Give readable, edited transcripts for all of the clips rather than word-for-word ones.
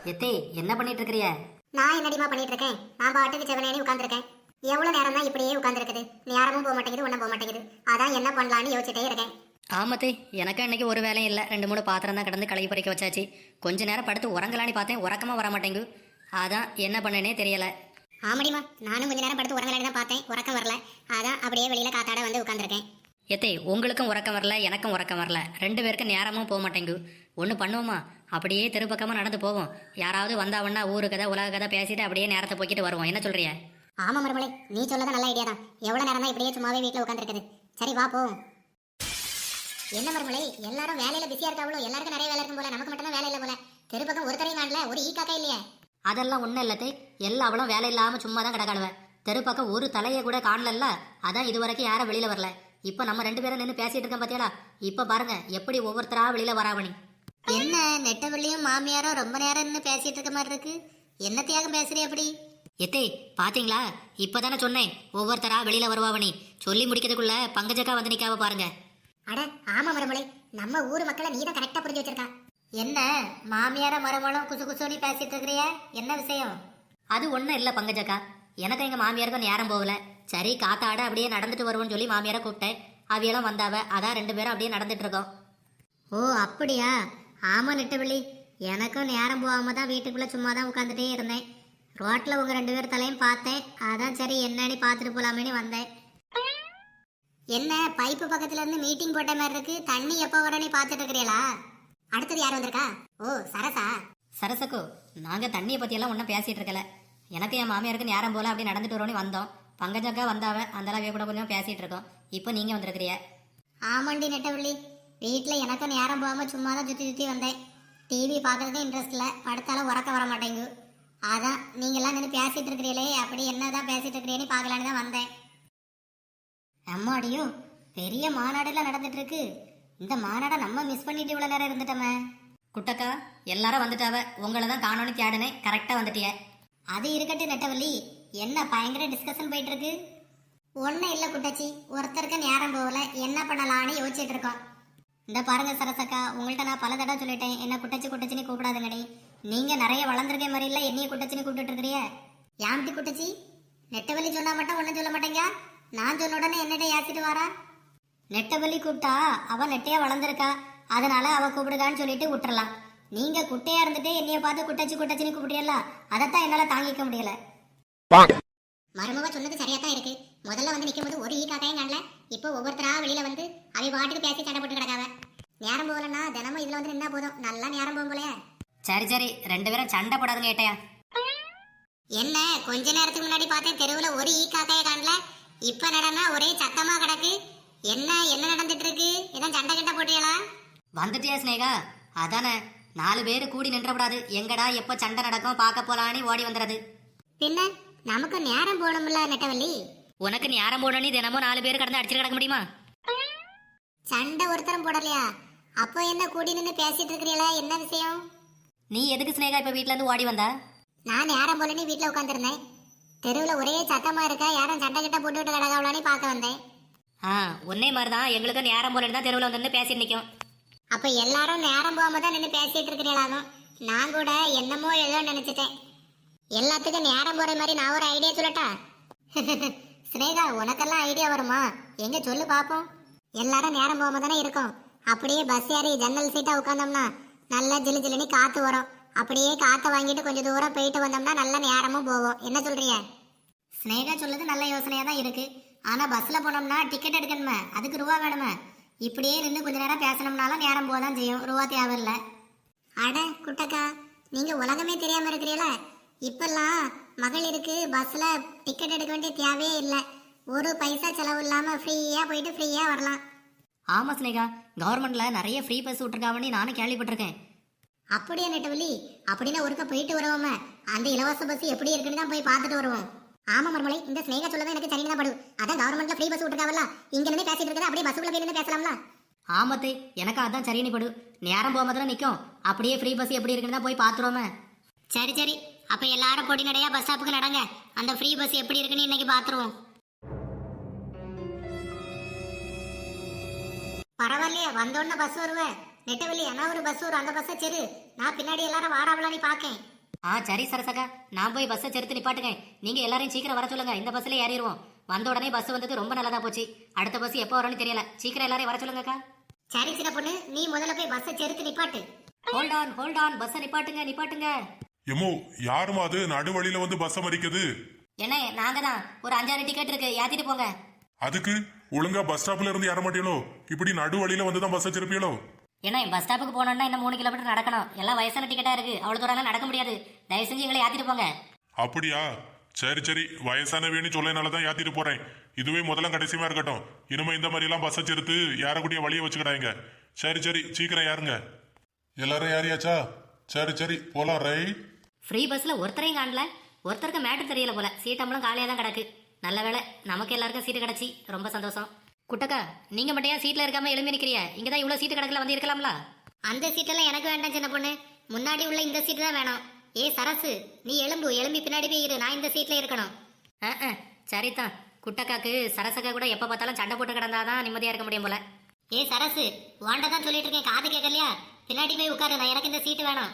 எத்தே என்ன பண்ணிட்டு இருக்கிறிய? நான் என்னடிமா பண்ணிட்டு இருக்கேன்? நான் பாட்டுக்கு செவனேனி உட்கார்ந்துருக்கேன். எவ்வளவு நேரம் தான் இப்படியே உட்கார்ந்துருக்குது? நேரமும் போக மாட்டேங்குது, ஒன்றும் போக மாட்டேங்குது. அதான் என்ன பண்ணலான்னு யோசிச்சுட்டே இருக்கேன். ஆமத்தே, எனக்கு இன்னைக்கு ஒரு வேலையும் இல்லை. 2 3 பாத்திரம் தான் கிடந்து கழுவி பறிக்க வச்சாச்சு. கொஞ்ச நேரம் படுத்து உறங்கலான்னு பார்த்தேன், உறக்கமா வர மாட்டேங்கு. அதான் என்ன பண்ணனே தெரியல. ஆமாடிமா, நானும் கொஞ்ச நேரம் படுத்து உறங்கலான்னு தான் பார்த்தேன், உறக்கம் வரல. அதான் அப்படியே வெளியில காத்தாட வந்து உட்கார்ந்துருக்கேன். எத்தே, உங்களுக்கும் உறக்கம் வரல, எனக்கும் உறக்கம் வரல. 2 பேருக்கும் நேரமும் போக மாட்டேங்கு. ஒன்று பண்ணுவோமா, அப்படியே தெருப்பக்கமாக நடந்து போவோம். யாராவது வந்தாவன்னா ஊரு கதை உலக கதை பேசிட்டு அப்படியே நேரத்தை போக்கிட்டு வருவோம். என்ன சொல்றிய? ஆமா மருமலை, நீ சொல்லதான் நல்ல ஐடியா தான். எவ்வளவு நேரம் தான் இப்படியே சும்மாவே வீட்டில் உட்காந்துருக்குது. சரி வா போவோம். என்ன மருமலை, எல்லாரும் வேலையில பிஸியா இருக்காவளோ? எல்லாருக்கும் நிறைய வேலை இருக்கும் போல, நமக்கு மட்டும் தான் வேலை இல்லை போல. தெருப்பக்கம் ஒருத்தரையும் காணல, ஒரு ஈ காக்கா இல்லையே. அதெல்லாம் ஒன்றும் இல்லத்தே, எல்லா அவளும் வேலை இல்லாமல் சும்மா தான் கிடக்காடுவேன். தெருப்பக்கம் ஒரு தலையை கூட காணல. அதான் இது வரைக்கும் யாரும் வெளியில வரல. இப்போ நம்ம 2 பேரும் நின்று பேசிட்டு இருக்கோம் பார்த்தியாடா. இப்போ பாருங்க எப்படி ஒவ்வொருத்தரா வெளியில வராவணி. என்ன நெட்டவள்ளியும் மாமியாரும் ரொம்ப நேரம் நின்று பேசிட்டு இருக்க மாதிரி இருக்கு? என்ன தியாகம் பேசுறீ அப்படி? எத்தே பாத்தீங்களா, இப்பதானே சொன்னேன் ஒவ்வொருத்தரா வெளியில வருவாவணி. சொல்லி முடிக்கிறதுக்குள்ள பங்கஜக்கா வந்து நிக்காவ பாருங்க. அட ஆமா மருமலை, நம்ம ஊர் மக்களை நீ தான் கரெக்டா புரிஞ்சு வச்சிருக்கா. என்ன மாமியார மருமகளும் குசு குசுனி பேசிட்டு இருக்கிறிய? என்ன விஷயம்? அது ஒன்றும் இல்லை பங்கஜக்கா, எனக்கு எங்கள் மாமியாருக்கும் நேரம் போகல. சரி காத்தாட அப்படியே நடந்துட்டு வருவோம்னு சொல்லி மாமியாரை கூப்பிட்டேன். அவியெல்லாம் வந்தாவ, அதான் 2 பேரும் அப்படியே நடந்துட்டு இருக்கோம். ஓ அப்படியா? ஆமா நெட்டவள்ளி, எனக்கும் நேரம் போகாம தான் வீட்டுக்குள்ள சும்மா தான் உட்காந்துட்டே இருந்தேன். ரோட்ல உங்க 2 பேர் தலையும் பார்த்தேன். அதான் சரி என்னன்னு பார்த்துட்டு போலாமேன்னு வந்தேன். என்ன பைப்பு பக்கத்துல இருந்து மீட்டிங் போட்ட மாதிரி இருக்கு? தண்ணி எப்போ வரனே பார்த்துட்டு இருக்கிறீங்களா? அடுத்தது யார் வந்திருக்கா? ஓ சரசா. சரசக்கோ, நாங்கள் தண்ணியை பற்றியெல்லாம் ஒன்றும் பேசிகிட்டு இருக்கல. எனக்கு என் மாமியாருக்கு நேரம் போல் அப்படியே நடந்துட்டு வரோன்னு வந்தோம். பங்கஜக்கா வந்தாவ, அந்தளவு கூட கொஞ்சம் பேசிகிட்டு இருக்கோம். இப்போ நீங்கள் வந்திருக்கிறிய. ஆமாண்டி நெட்டவள்ளி, வீட்டில் எனக்கும் நேரம் போகாம சும்மா தான் சுற்றி சுற்றி வந்தேன். டிவி பார்க்கறதுக்கு இன்ட்ரெஸ்ட் இல்லை, படுத்தாலும் உறக்க வர மாட்டேங்கு. அதான் நீங்கள்லாம் நின்று பேசிட்டு இருக்கிறீங்களே, அப்படி என்னதான் பேசிட்டு இருக்கிறீன்னு பார்க்கலான்னு தான் வந்தேன். அம்மாடியும் பெரிய மாநாடுலாம் நடந்துட்டு இருக்கு. இந்த மாநாடை நம்ம மிஸ் பண்ணிட்டு இவ்வளோ நேரம் இருந்துட்டோமே. குட்டக்கா எல்லாரும் வந்துட்டாவ, உங்களை தான் காணோன்னு தேடினேன், கரெக்டாக வந்துட்டிய. அது இருக்கட்டும் நெட்டவள்ளி, என்ன பயங்கர டிஸ்கஷன் போயிட்டு இருக்கு? ஒன்றும் இல்லை குட்டச்சி, ஒருத்தருக்கு நேரம் போகல, என்ன பண்ணலான்னு யோசிச்சுட்டு இருக்கோம். இந்த பாருங்க சரசக்கா, உங்கள்கிட்ட நான் பல தடவை சொல்லிட்டேன், என்ன குட்டச்சி குட்டச்சின்னு கூப்பிடாதுங்கடி. நீங்க நிறைய வளர்ந்துருக்க மாதிரி இல்லை, என்னைய குட்டச்சின்னு கூப்பிட்டு இருக்கிறிய. யாம்டி குட்டச்சி? நெட்டவள்ளி சொன்னா மட்டும் ஒன்றும் சொல்ல மாட்டேங்க. நான் சொன்ன உடனே என்னட்ட ஏசிட்டு வாரா? நெட்டவள்ளி கூப்பிட்டா அவ நெட்டையா வளர்ந்துருக்கா, அதனால அவ கூப்பிடுதான்னு சொல்லிட்டு விட்டுறலாம். நீங்க குட்டையா இருந்துட்டு என்னைய பார்த்து குட்டச்சி குட்டச்சின்னு கூப்பிடுறீங்களா? அதைத்தான் என்னால தாங்கிக்க முடியல. மருமவ சொன்னது சரியா தான் இருக்கு. முதல்ல வந்து நிற்கும் போது ஒரு ஈ காக்கையும் காணல. இப்போ ஒவ்வொருத்தரா வெளியில வந்து அவை பாட்டுக்கு பேசி சண்டை போட்டு கிடக்காவ. நேரம் போகலன்னா தினமும் இதுல வந்து நின்னா போதும், நல்லா நேரம் போகும் போலயே. சரி சரி, 2 பேரும் சண்டை போடாதுங்க ஏட்டையா. என்ன கொஞ்ச நேரத்துக்கு முன்னாடி பார்த்தேன் தெருவுல ஒரு ஈ காக்கையை காணல, இப்ப நடனா ஒரே சத்தமா கிடக்கு. என்ன என்ன நடந்துட்டு இருக்கு? ஏதாவது சண்டை கிட்ட போட்டியலா? வந்துட்டியா ஸ்னேகா? அதானே, 4 பேர் கூடி நின்றப்படாது. எங்கடா எப்போ சண்டை நடக்கும் பார்க்க போலான்னு ஓடி வந்துடுறது. பின்ன நமக்கு நேரம் போகணும்ல நெட்டவள்ளி. உனக்கு நேரம் போடணும், தினமும் 4 பேர் கடந்து அடிச்சுட்டு கிடக்க முடியுமா? சண்டை ஒருத்தரம் போடலையா? அப்போ என்ன கூடி நின்று பேசிட்டு இருக்கிறீங்களா? என்ன விஷயம்? நீ எதுக்கு ஸ்னேகா இப்போ வீட்டுல இருந்து ஓடி வந்தா? நான் நேரம் போலன்னு வீட்டில் உட்காந்துருந்தேன். தெருவில் ஒரே சத்தமா இருக்கா, யாரும் சண்டை கிட்ட போட்டுவிட்டு கிடக்காவலான்னு பார்க்க வந்தேன். ஒன்னே மாதிரி தான், எங்களுக்கு நேரம் போலன்னு தான் தெருவில் வந்து பேசிட்டு நிற்கும். அப்போ எல்லாரும் நேரம் போகாம தான் நின்று பேசிட்டு இருக்கிறீங்களாகும். நான் கூட என்னமோ ஏதோ நினைச்சிட்டேன். எல்லாத்துக்கும் நேரம் போற மாதிரி நான் ஒரு ஐடியா சொல்லட்டா? ஸ்னேகா, உனக்கெல்லாம் ஐடியா வருமா? எங்க சொல்லு பாப்போம். எல்லாரும் நேரம் போகாம தானே இருக்கோம். அப்படியே பஸ் ஏறி ஜன்னல் சீட்டா உட்காந்தோம்னா நல்லா ஜிலு ஜிலுன்னு காத்து வரும். அப்படியே காற்றை வாங்கிட்டு கொஞ்சம் தூரம் போயிட்டு வந்தோம்னா நல்ல நேரமும் போவோம். என்ன சொல்றீங்க? ஸ்னேகா சொல்லுது நல்ல யோசனையா தான் இருக்கு. ஆனா பஸ்ல போனோம்னா டிக்கெட் எடுக்கணுமே, அதுக்கு ரூபா வேணுமே. இப்படியே நின்று கொஞ்ச நேரம் பேசணும்னாலும் நேரம் போதான் செய்யும், ரூபா தேவையில்லை. அட குட்டக்கா, நீங்க உலகமே தெரியாம இருக்கிறீங்களா? இப்பெல்லாம் மகளிருக்கு பஸ்ல டிக்கெட் எடுக்க வேண்டிய தேவையே இல்லை. ஒரு பைசா செலவு இல்லாம ஃப்ரீயா போயிட்டு ஃப்ரீயா வரலாம். ஆமா ஸ்னேகா, கவர்மெண்ட்ல நிறைய ஃப்ரீ பஸ் விட்டுருக்காவன்னு நானும் கேள்விப்பட்டிருக்கேன். அப்படியே நெட்டவள்ளி, அப்படின்னா ஒருக்க போயிட்டு வருவோமே, அந்த இலவச பஸ் எப்படி இருக்குன்னு தான் போய் பார்த்துட்டு வருவோம். ஆமா மருமலை, இந்த ஸ்னேகா சொல்லதான் எனக்கு சரியா படும். அதான் கவர்மெண்ட்ல ஃப்ரீ பஸ் விட்டுருக்காவல்ல, இங்க நின்று பேசிட்டு இருக்கிறத அப்படியே பஸ்ஸுக்குள்ள போய் நின்று பேசலாம்ல. ஆமத்தே, எனக்கு அதான் சரின்னு படு. நேரம் போகாம தான் நிற்கும், அப்படியே ஃப்ரீ பஸ் எப்படி இருக்குன்னு தான் போய் பார்த்துருவோமே. சரி சரி, அப்ப எல்லாரும் பொடி நடையா பஸ் ஸ்டாப்புக்கு நடங்க. அந்த ஃப்ரீ பஸ் எப்படி இருக்குன்னு இன்னைக்கு பாத்துருவோம். பரவாயில்லையே, வந்தோடனே பஸ் வருவேன். நெட்டவெளி என்ன ஒரு பஸ் வரும், அந்த பஸ்ஸை செரு. நான் பின்னாடி எல்லாரும் வாராவளான்னு பாக்கேன். சரி சரசக்கா, நான் போய் பஸ்ஸை செலுத்து நிப்பாட்டுங்க. நீங்க எல்லாரையும் சீக்கிரம் வர சொல்லுங்க, இந்த பஸ்ல ஏறிடுவோம். வந்த உடனே பஸ் வந்தது ரொம்ப நல்லதா போச்சு. அடுத்த பஸ் எப்போ வரும்னு தெரியல, சீக்கிரம் எல்லாரையும் வர சொல்லுங்கக்கா. சரி சின்ன பொண்ணு, நீ முதல்ல போய் பஸ்ஸை செருத்து நிப்பாட்டு. ஹோல்ட் ஆன், பஸ்ஸை நிப்பாட்டுங்க. எம்மோ யாருமா அது நடுவழியில வந்து பஸ் மறிக்குது? என்ன, நாங்க தான். ஒரு 5-6 டிக்கெட் இருக்கு, ஏத்திட்டு போங்க. அதுக்கு ஒழுங்கா பஸ் ஸ்டாப்ல இருந்து ஏற மாட்டீங்களோ? இப்படி நடுவழியில வந்து தான் பஸ் வச்சிருப்பீங்களோ? ஏன்னா பஸ் ஸ்டாப்புக்கு போனோம்னா இன்னும் 3 கிலோமீட்டர் நடக்கணும். எல்லாம் வயசான டிக்கெட்டா இருக்கு, அவ்வளவு தூரம் நடக்க முடியாது. தயவு செஞ்சு எங்களை ஏத்திட்டு போங்க. அப்படியா? சரி வயசானவேன்னு சொல்லனாலதான் ஏத்திட்டு போறேன். இதுவே முதல்ல கடைசியமா இருக்கட்டும். இனிமே இந்த மாதிரி எல்லாம் பஸ் வச்சிருத்து ஏறக்கூடிய வழியை வச்சுக்கிடாங்க. சரி சீக்கிரம் ஏறுங்க. எல்லாரும் ஏறியாச்சா? சரி போலாம். ரைட். ஃப்ரீ பஸ்ல ஒருத்தரையும் காணல. ஒருத்தருக்கு மேட்டு தெரியல போல. சீட்டம்பளம் காலியா தான் கிடக்கு. நல்ல வேளை நமக்கு எல்லாருக்கும் சீட்டு கிடைச்சி, ரொம்ப சந்தோஷம். குட்டக்கா, நீங்க மட்டும் ஏன் சீட்ல இருக்காம எழுப்பி நிக்கிறிய? இங்கதான் இவ்வளவு சீட்டு கிடக்கல, வந்து இருக்கலாம்ல. அந்த சீட்டெல்லாம் எனக்கு வேண்டாம் சின்ன பொண்ணு, முன்னாடி உள்ள இந்த சீட்டு தான் வேணும். ஏ சரசு, நீ எழும்பி பின்னாடி போய் இரு, நான் இந்த சீட்ல இருக்கணும். சரிதான். குட்டக்காக்கு சரசக்கா கூட எப்ப பார்த்தாலும் சண்டை போட்டு கிடந்தாதான் நிம்மதியா இருக்க முடியும் போல. ஏ சரசு, வாண்ட தான் சொல்லிட்டு இருக்கேன், காது கேட்கலையா? பின்னாடி போய் உட்காரு, நான் எனக்கு இந்த சீட்டு வேணும்.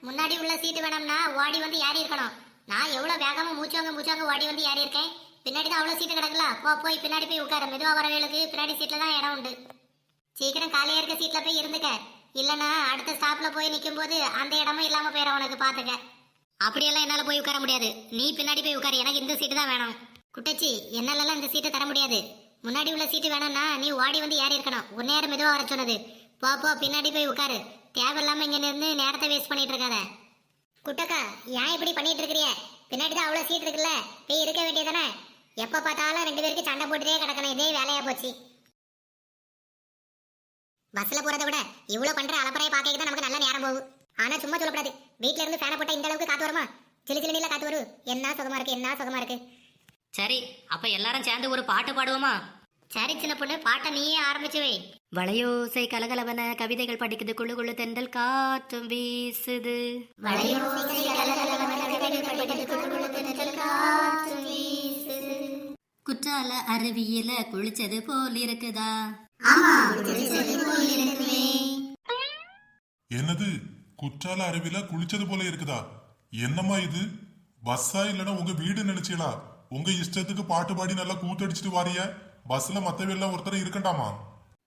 முன்னாடி உள்ள சீட்டு வேணும்னா ஓடி வந்து ஏறி இருக்கணும். நான் எவ்வளவு வேகமா மூச்சுவாங்க ஓடி வந்து ஏறி இருக்கேன். பின்னாடி தான் அவ்வளவு சீட்டு கிடக்கல. போய் பின்னாடி போய் உட்காரு. மெதுவா வரவேலுக்கு பின்னாடி சீட்ல தான் இடம் உண்டு. சீக்கிரம் காலியா இருக்க சீட்ல போய் இருந்துக்க. இல்லனா அடுத்த ஸ்டாப்ல போய் நிக்கும் போது அந்த இடமும் இல்லாம போயிடும் உனக்கு, பாத்துக்க. அப்படியெல்லாம் என்னால போய் உட்கார முடியாது. நீ பின்னாடி போய் உட்காரு, எனக்கு இந்த சீட்டு தான் வேணும். குட்டச்சி, என்னால இந்த சீட்டை தர முடியாது. முன்னாடி உள்ள சீட்டு வேணும்னா நீ ஓடி வந்து ஏறி இருக்கணும். ஒரு நேரம் மெதுவா வர சொன்னது. போ பின்னாடி போய் உட்காரு. தேவையில்லாம இங்க இருந்து நேரத்தை வேஸ்ட் பண்ணிட்டு இருக்காத. குட்டக்கா, ஏன் இப்படி பண்ணிட்டு இருக்கிறிய? பின்னாடி தான் அவ்வளவு சீட் இருக்குல்ல, போய் இருக்க வேண்டியதானே? எப்ப பார்த்தாலும் 2 பேருக்கு சண்டை போட்டுட்டே கிடக்கணும். இதே வேலையா போச்சு. பஸ்ல போறதை விட இவ்வளவு பண்ற அலப்பறையை பார்க்க தான் நமக்கு நல்ல நேரம் போகும். ஆனா சும்மா சொல்லக்கூடாது. வீட்டுல இருந்து ஃபேனை போட்டா இந்த அளவுக்கு காத்து வருமா? சிலு நீல காத்து வரும். என்ன சுகமா இருக்கு. சரி, அப்ப எல்லாரும் சேர்ந்து ஒரு பாட்டு பாடுவோமா? சரி சின்ன பொண்ணு, பாட்டை நீயே ஆரம்பிச்சு வை. வளையோசை கலகலவன கவிதைகள் படிக்குது, குழு குழு தென்றல் காற்றும் வீசுது. குற்றால அருவியில குளிச்சது போல் இருக்குதா? என்னது, குற்றால அருவில குளிச்சது போல இருக்குதா? என்னம்மா இது? பஸ்ஸா இல்லனா உங்க வீடு நினைச்சீங்களா? உங்க இஷ்டத்துக்கு பாட்டு பாடி நல்லா கூத்தடிச்சிட்டு வாரிய. பஸ்ல மத்தவெல்லாம் ஒருத்தர் இருக்கண்டாமா?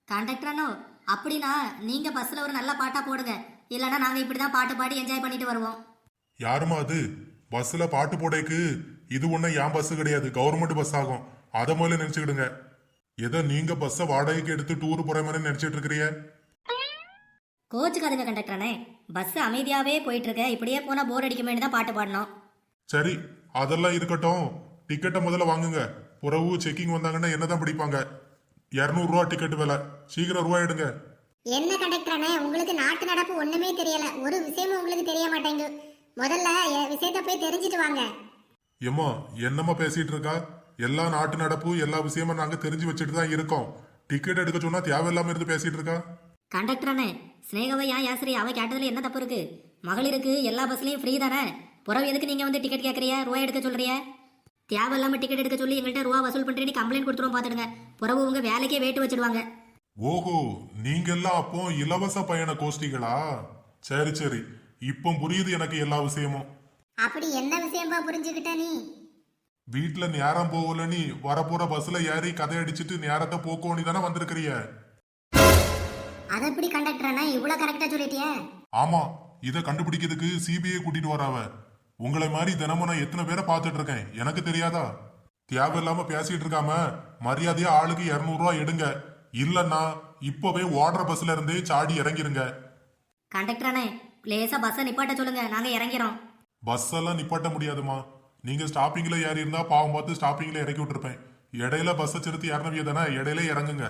கண்டக்டரானோ, அப்படின்னா நீங்க பஸ்ல ஒரு நல்ல பாட்டா போடுங்க. இல்லனா நாங்க இப்படிதான் பாட்டு பாடி என்ஜாய் பண்ணிட்டு வருவோம். யாருமா அது? பஸ்ல பாட்டு போடைக்கு இது ஒன்னும் என் பஸ் கிடையாது, கவர்மெண்ட் பஸ் ஆகும். அத முதல்ல நினைச்சுக்கிடுங்க. ஏதோ நீங்க பஸ்ஸ வாடகைக்கு எடுத்து டூர் போற மாதிரி நினைச்சிட்டு இருக்கிறீங்க. கோச்சுக்காதுங்க கண்டக்டரானே, பஸ் அமைதியாவே போயிட்டு இருக்க. இப்படியே போனா போர் அடிக்குமே தான் பாட்டு பாடணும். சரி, அதெல்லாம் இருக்கட்டும். டிக்கெட்டை முதல்ல வாங்குங்க. புறவு செக்கிங் வந்தாங்கன்னா என்னதான் பிடிப்பாங்க. 200 ரூபா டிக்கெட் விலை. சீக்கிரம் ரூபா எடுங்க. என்ன கண்டக்டரானே, உங்களுக்கு நாட்டு நடப்பு ஒண்ணுமே தெரியல. ஒரு விஷயமும் உங்களுக்கு தெரிய மாட்டேங்குது. முதல்ல விஷயத்த போய் தெரிஞ்சிட்டு வாங்க. ஏம்மா என்னம்மா பேசிட்டு இருக்கா? எல்லா நாட்டு நடப்பு எல்லா விஷயமும் நாங்க தெரிஞ்சு வச்சுட்டு தான் இருக்கோம். டிக்கெட் எடுக்க சொன்னா தேவையில்லாம இருந்து பேசிட்டு இருக்கா. கண்டக்டரானே, ஸ்னேகாவை ஏன் யாசரி? அவ கேட்டதுல என்ன தப்பு இருக்கு? மகளிருக்கு எல்லா பஸ்லயும் ஃப்ரீ தானே. புறவு எதுக்கு நீங்க வந்து டிக்கெட் கேட்கறிய, ரூபா எடுக்க சொல்றிய? தேவையில்லாம டிக்கெட் எடுக்க சொல்லி எங்கள்கிட்ட ரூபா வசூல் பண்றேன்னு கம்ப்ளைண்ட் கொடுத்துருவோம். பாத்துடுங்க, புறவு உங்க வேலைக்கே வேட்டு வச்சிடுவாங்க. ஓஹோ, நீங்க எல்லாம் அப்போ இலவச பயண கோஷ்டிகளா? சரி, இப்போ புரியுது எனக்கு எல்லா விஷயமும். அப்படி என்ன விஷயமா புரிஞ்சுக்கிட்ட நீ? வீட்டுல நேரம் போகல, நீ வரப்போற பஸ்ல ஏறி கதை அடிச்சுட்டு நேரத்தை போக்கோனி தானே வந்திருக்கிறிய. அது எப்படி கண்டக்டரானே இவ்வளவு கரெக்டா சொல்லிட்டிய? ஆமா, இத கண்டுபிடிக்கிறதுக்கு சிபிஐ கூட்டிட்டு வராவ. உங்களை மாதிரி தினமும் நான் எத்தனை பேரை பார்த்துட்டு இருக்கேன், எனக்கு தெரியாதா? தேவையில்லாம பேசிட்டு இருக்காம மரியாதையா ஆளுக்கு 200 ரூபா எடுங்க. இல்லன்னா இப்பவே ஓடுற பஸ்ல இருந்தே சாடி இறங்கிருங்க. கண்டக்டரானே, லேசா பஸ்ஸை நிப்பாட்ட சொல்லுங்க, நாங்க இறங்கிறோம். பஸ் எல்லாம் நிப்பாட்ட முடியாதுமா. நீங்க ஸ்டாப்பிங்ல ஏறி இருந்தா பாவம் பார்த்து ஸ்டாப்பிங்ல இறக்கி விட்டுருப்பேன். இடையில பஸ்ஸை சிறுத்தி இறங்கிய தானே, இடையில இறங்குங்க.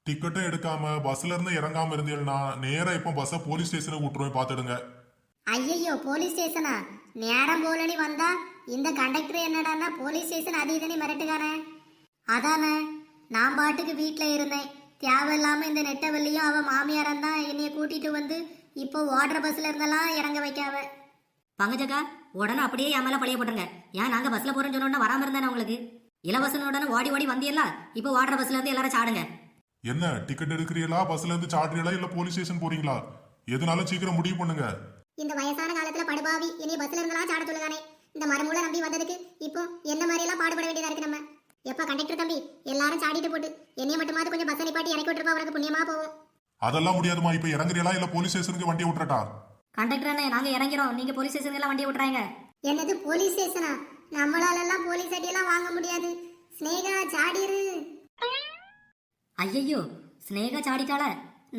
டிக்கெட்டும் எடுக்காம பஸ்ல இருந்து இறங்காம இருந்தீங்கன்னா நேரா இப்போ பஸ்ஸை போலீஸ் ஸ்டேஷனுக்கு விட்டுருவேன், பாத்துடுங்க. ஐயோ, போலீஸ் ஸ்டேஷனா? நேரம் போலனி வந்தா இந்த கண்டக்டர் என்னடான்னா போலீஸ் ஸ்டேஷன் அது இதுன்னு மிரட்டுக்கானே. அதானே, நான் பாட்டுக்கு வீட்டுல இருந்தேன். தேவையில்லாம இந்த நெட்டவள்ளியும் அவ மாமியாரம் தான் என்னைய கூட்டிட்டு வந்து இப்போ ஓடுற பஸ்ல இருந்தெல்லாம் இறங்க வைக்காவ. பங்கஜக்கா, உடனே அப்படியே என் மேல பழைய போட்டுருங்க. ஏன் நாங்க பஸ்ல போறோம்னு சொன்னோட வராம இருந்தானே உங்களுக்கு? இலவசனுடனே ஓடி ஓடி வந்தியல்ல, இப்போ ஓடுற பஸ்ல இருந்து எல்லாரும் சாடுங்க. என்ன டிக்கெட் எடுக்கிறீங்களா, பஸ்ல இருந்து சாடுறீங்களா, இல்ல போலீஸ் ஸ்டேஷன் போறீங்களா? எதுனாலும் சீக்கிரம் முடிவு பண்ணுங்க. இந்த வயசான காலத்துல படுபாவி இனி பஸ்ல இருந்தெல்லாம் சாட சொல்லுதானே. இந்த மரமூல நம்பி வந்ததுக்கு இப்போ என்ன மாதிரி எல்லாம் பாடுபட வேண்டியதா இருக்கு நம்ம. எப்ப கண்டக்டர் தம்பி எல்லாரும் சாடிட்டு போட்டு என்னைய மட்டுமாவது கொஞ்சம் பஸ் நிப்பாட்டி இறக்கி விட்டுருப்பா, அவருக்கு புண்ணியமா போவோம். அதெல்லாம் முடியாதுமா. இப்ப இறங்குறீங்களா இல்ல போலீஸ் ஸ்டேஷனுக்கு வண்டியை விட்டுறட்டா? கண்டக்டர் அண்ணே, நாங்க இறங்கிறோம், நீங்க போலீஸ் ஸ்டேஷனுக்கு எல்லாம் வண்டியை விட்டுறாங்க. என்னது போலீஸ் ஸ்டேஷனா? நம்மளால எல்லாம் போலீஸ் அடியெல்லாம் வாங்க முடியாது. ஸ்னேகா சாடிரு. ஐயையோ, ஸ்னேகா சாடிட்டால,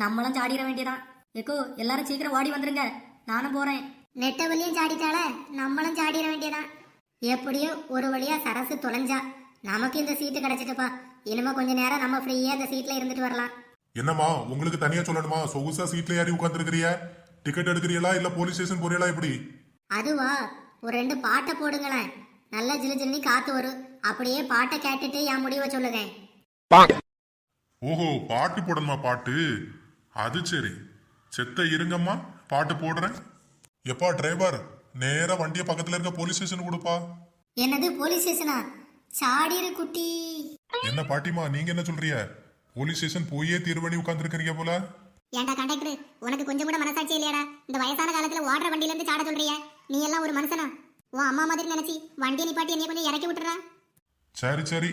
நம்மளும் சாடிட வேண்டியதான். ஏக்கோ எல்லாரும் சீக்கிரம் ஓடி வந்துருங்க, நானும் போறேன். நெட்டவழியும் சாடிட்டால நம்மளும் சாடிட வேண்டியதான். எப்படியோ ஒரு வழியா சரசு தொலைஞ்சா. நமக்கு இந்த சீட்டு கிடைச்சிட்டுப்பா. இனிமே கொஞ்ச நேரம் நம்ம ஃப்ரீயா இந்த சீட்ல இருந்துட்டு வரலாம். என்னம்மா உங்களுக்கு தனியா சொல்லணுமா? சொகுசா சீட்ல ஏறி உட்காந்துருக்கிறிய? டிக்கெட் எடுக்கிறீங்களா இல்ல போலீஸ் ஸ்டேஷன் போறீங்களா? எப்படி? அதுவா, ஒரு 2 பாட்டை போடுங்களேன். நல்லா ஜிலு ஜிலுன்னு காத்து வரும். அப்படியே பாட்டை கேட்டுட்டு என் முடிவை சொல்லுங்க. ஓஹோ, பாட்டு போடணுமா? பாட்டு அது சரி. செத்த இருங்கம்மா, பாட்டு போடுறேன். எப்பா டிரைவர், நேரா வண்டிய பக்கத்துல இருக்க போலீஸ் ஸ்டேஷன் கொடுப்பா. என்னது போலீஸ் ஸ்டேஷனா? சாடிரு குட்டி. என்ன பாட்டிமா, நீங்க என்ன சொல்றீங்க? போலீஸ் ஸ்டேஷன் போயே தீர்வணி உட்கார்ந்துருக்கீங்க போல. ஏன்டா கண்டக்டர், உனக்கு கொஞ்சம் கூட மனசாட்சி இல்லையாடா? இந்த வயசான காலத்துல ஓடுற வண்டியில இருந்து சாட சொல்றிய? நீ எல்லாம் ஒரு மனுஷனா? உன் அம்மா மாதிரி நினைச்சி வண்டியை நிப்பாட்டி என்னைய கொஞ்சம் இறக்கி விட்டுறா. சரி சரி,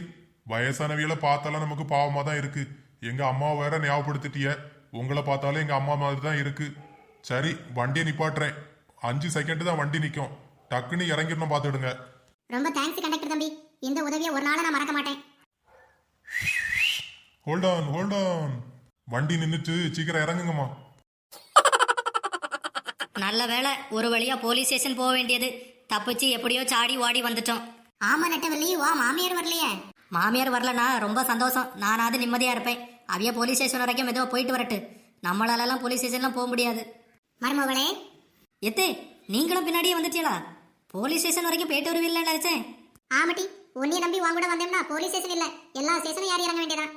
வயசானவியலை பார்த்தாலும் நமக்கு பாவமா தான் இருக்கு. எங்க அம்மாவை வேற ஞாபகப்படுத்திட்டிய. உங்களை பார்த்தாலும் எங்க அம்மா மாதிரி தான் இருக்கு. சரி, வண்டியை நிப்பாட்டுறேன். 5 செகண்ட் தான் வண்டி நிற்கும். டக்குன்னு இறங்கிடணும், பார்த்துடுங்க. ரொம்ப தேங்க்ஸ் கண்டக்டர் தம்பி. இந்த உதவியை ஒரு நாள் நான் மறக்க மாட்டேன். Hold on, hold on. வண்டி நின்னுட்டு சீக்கிரம் இறங்குங்கம்மா. நல்ல வேளை, ஒரு வழியா போலீஸ் ஸ்டேஷன் போக வேண்டியது தப்பிச்சு எப்படியோ சாடி ஓடி வந்துட்டோம். ஆமா நெட்டவள்ளி, வா மாமியார் வரலையே? மாமியார் வரலனா ரொம்ப சந்தோஷம். நானாவது நிம்மதியா இருப்பேன். அவைய போலீஸ் ஸ்டேஷன் வரைக்கும் ஏதோ போயிட்டு வரட்டு. நம்மளாலலாம் போலீஸ் ஸ்டேஷன்லாம் போக முடியாது. மருமகளே, எத்தே நீங்களும் பின்னாடியே வந்துட்டீங்களா? போலீஸ் ஸ்டேஷன் வரைக்கும் போயிட்டு வருவீங்களா நினைச்சேன். ஆமாட்டி, உன்னைய நம்பி வாங்க கூட வந்தேன்னா போலீஸ் ஸ்டேஷன் இல்ல, எல்லா ஸ்டேஷனும் ஏறி இறங்க வேண்டியதான்.